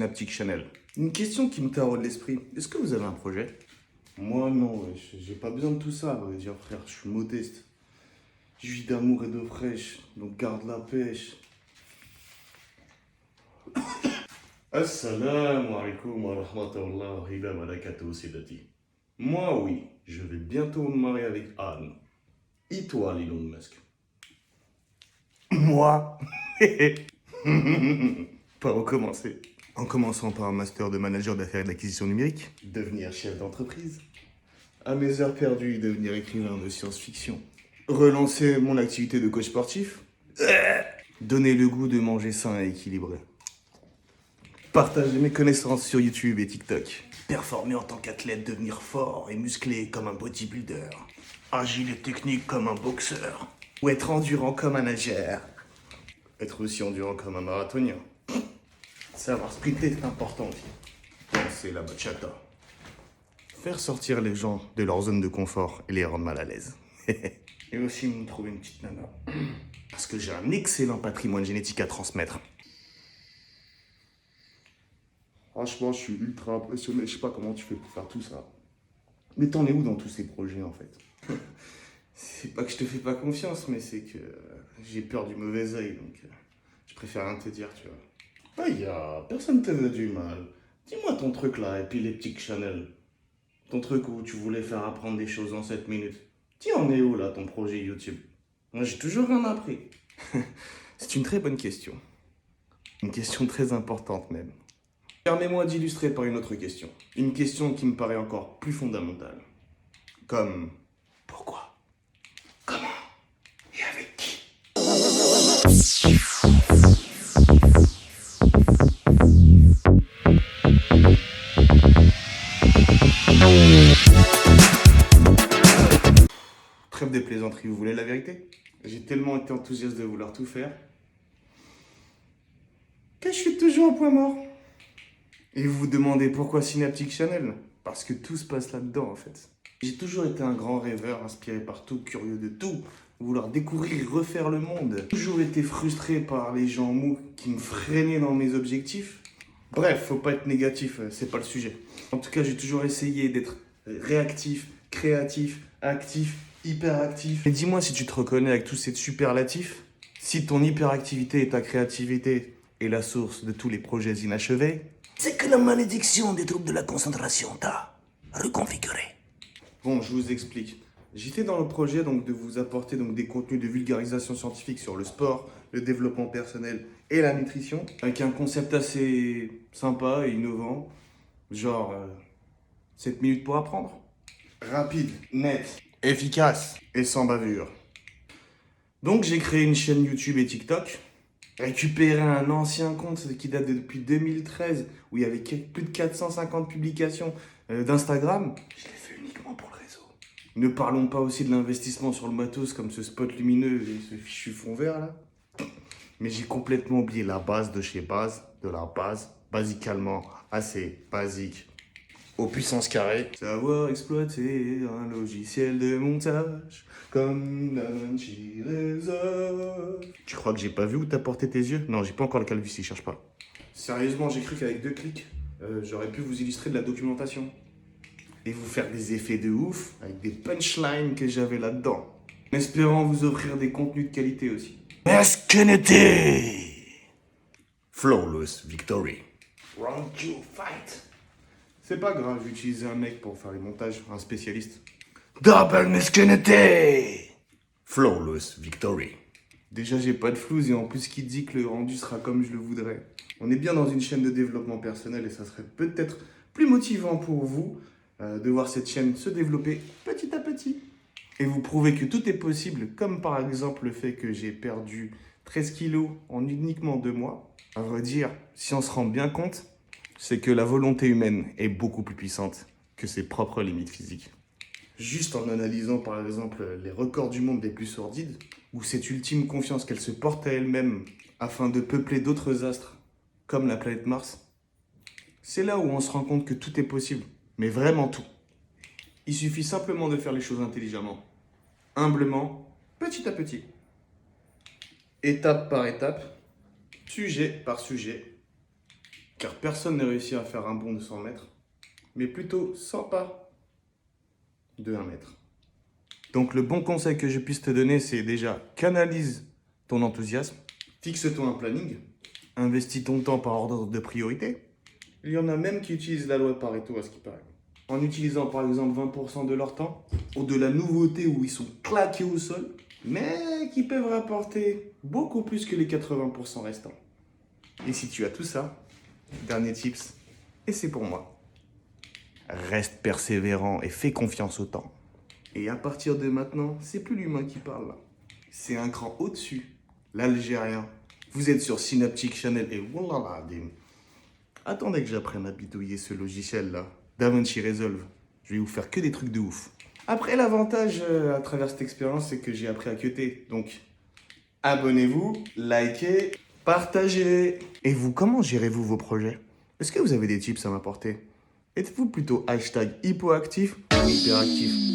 Synaptic Channel. Une question qui me taraude l'esprit. Est-ce que vous avez un projet? Moi, non, wesh. J'ai pas besoin de tout ça, à vrai dire, frère. Je suis modeste. Je vis d'amour et d'eau fraîche, donc garde la pêche. Assalamu alaikum wa rahmatullahi wa barakatuh, Sidati. Moi, oui, je vais bientôt me marier avec Anne. Et toi, Elon Musk? Moi? Par où commencer? En commençant par un master de manager d'affaires et d'acquisition numérique. Devenir chef d'entreprise? À mes heures perdues, devenir écrivain de science-fiction? Relancer mon activité de coach sportif. Donner le goût de manger sain et équilibré. Partager mes connaissances sur YouTube et TikTok. Performer en tant qu'athlète, devenir fort et musclé comme un bodybuilder. Agile et technique comme un boxeur. Ou être endurant comme un nageur. Être aussi endurant comme un marathonien? Savoir sprinter est important aussi. Danser la bachata? Faire sortir les gens de leur zone de confort et les rendre mal à l'aise. Et aussi me trouver une petite nana. Parce que j'ai un excellent patrimoine génétique à transmettre. Franchement, je suis ultra impressionné. Je sais pas comment tu fais pour faire tout ça. Mais t'en es où dans tous ces projets, en fait? C'est pas que je te fais pas confiance, mais c'est que j'ai peur du mauvais œil, donc je préfère rien te dire, tu vois. Personne te veut du mal. Dis-moi ton truc là, et puis les petits Chanel. Ton truc où tu voulais faire apprendre des choses en 7 minutes. Tiens, en est où là ton projet YouTube? Moi j'ai toujours rien appris. C'est une très bonne question. Une question très importante même. Permets-moi d'illustrer par une autre question. Une question qui me paraît encore plus fondamentale. Comme pourquoi? Comment? Et avec qui? Trêve des plaisanteries, vous voulez la vérité? J'ai tellement été enthousiaste de vouloir tout faire que je suis toujours au point mort. Et vous vous demandez pourquoi Synaptic Channel? Parce que tout se passe là-dedans en fait. J'ai toujours été un grand rêveur, inspiré par tout, curieux de tout, vouloir découvrir et refaire le monde. Toujours été frustré par les gens mous qui me freinaient dans mes objectifs. Bref, faut pas être négatif, c'est pas le sujet. En tout cas, j'ai toujours essayé d'être réactif, créatif, actif, hyperactif. Et dis-moi si tu te reconnais avec tous ces superlatifs. Si ton hyperactivité et ta créativité est la source de tous les projets inachevés, c'est que la malédiction des troubles de la concentration t'a reconfiguré. Bon, je vous explique. J'étais dans le projet donc de vous apporter donc des contenus de vulgarisation scientifique sur le sport, le développement personnel et la nutrition, avec un concept assez sympa et innovant, genre 7 minutes pour apprendre. Rapide, net, efficace et sans bavure. Donc j'ai créé une chaîne YouTube et TikTok, récupéré un ancien compte qui date depuis 2013, où il y avait plus de 450 publications d'Instagram. Je l'ai fait uniquement pour le réseau. Ne parlons pas aussi de l'investissement sur le matos comme ce spot lumineux et ce fichu fond vert là. Mais j'ai complètement oublié la base de chez base, de la base, basicalement assez basique. Aux puissances carrées. Savoir exploiter un logiciel de montage comme DaVinci Resolve. Tu crois que j'ai pas vu où t'as porté tes yeux? Non, j'ai pas encore la calvitie, cherche pas. Sérieusement, j'ai cru qu'avec 2 clics, j'aurais pu vous illustrer de la documentation. Et vous faire des effets de ouf avec des punchlines que j'avais là-dedans. En espérant vous offrir des contenus de qualité aussi. Masculinité! Flawless victory. Round 2, fight! C'est pas grave, j'ai utilisé un mec pour faire les montages, un spécialiste. Double masculinité! Flawless victory. Déjà, j'ai pas de flouze et en plus, qui dit que le rendu sera comme je le voudrais. On est bien dans une chaîne de développement personnel et ça serait peut-être plus motivant pour vous de voir cette chaîne se développer petit à petit. Et vous prouver que tout est possible, comme par exemple le fait que j'ai perdu 13 kilos en uniquement 2 mois. À vrai dire, si on se rend bien compte, c'est que la volonté humaine est beaucoup plus puissante que ses propres limites physiques. Juste en analysant par exemple les records du monde les plus sordides, ou cette ultime confiance qu'elle se porte à elle-même afin de peupler d'autres astres, comme la planète Mars, c'est là où on se rend compte que tout est possible, mais vraiment tout. Il suffit simplement de faire les choses intelligemment, humblement, petit à petit, étape par étape, sujet par sujet, Car personne n'a réussi à faire un bond de 100 mètres, mais plutôt 100 pas de 1 mètre. Donc le bon conseil que je puisse te donner, c'est déjà canalise ton enthousiasme, fixe-toi un planning, investis ton temps par ordre de priorité. Il y en a même qui utilisent la loi de Pareto à ce qui paraît. En utilisant par exemple 20% de leur temps, ou de la nouveauté où ils sont claqués au sol, mais qui peuvent rapporter beaucoup plus que les 80% restants. Et si tu as tout ça, dernier tips, et c'est pour moi. Reste persévérant et fais confiance au temps. Et à partir de maintenant, c'est plus l'humain qui parle là. C'est un cran au-dessus, l'Algérien. Vous êtes sur Synaptic Channel et voilà, attendez que j'apprenne à bidouiller ce logiciel là, DaVinci Resolve. Je vais vous faire que des trucs de ouf. Après, l'avantage à travers cette expérience, c'est que j'ai appris à cuter. Donc, abonnez-vous, likez, partagez. Et vous, comment gérez-vous vos projets? Est-ce que vous avez des tips à m'apporter? Êtes-vous plutôt hashtag hypoactif ou hyperactif?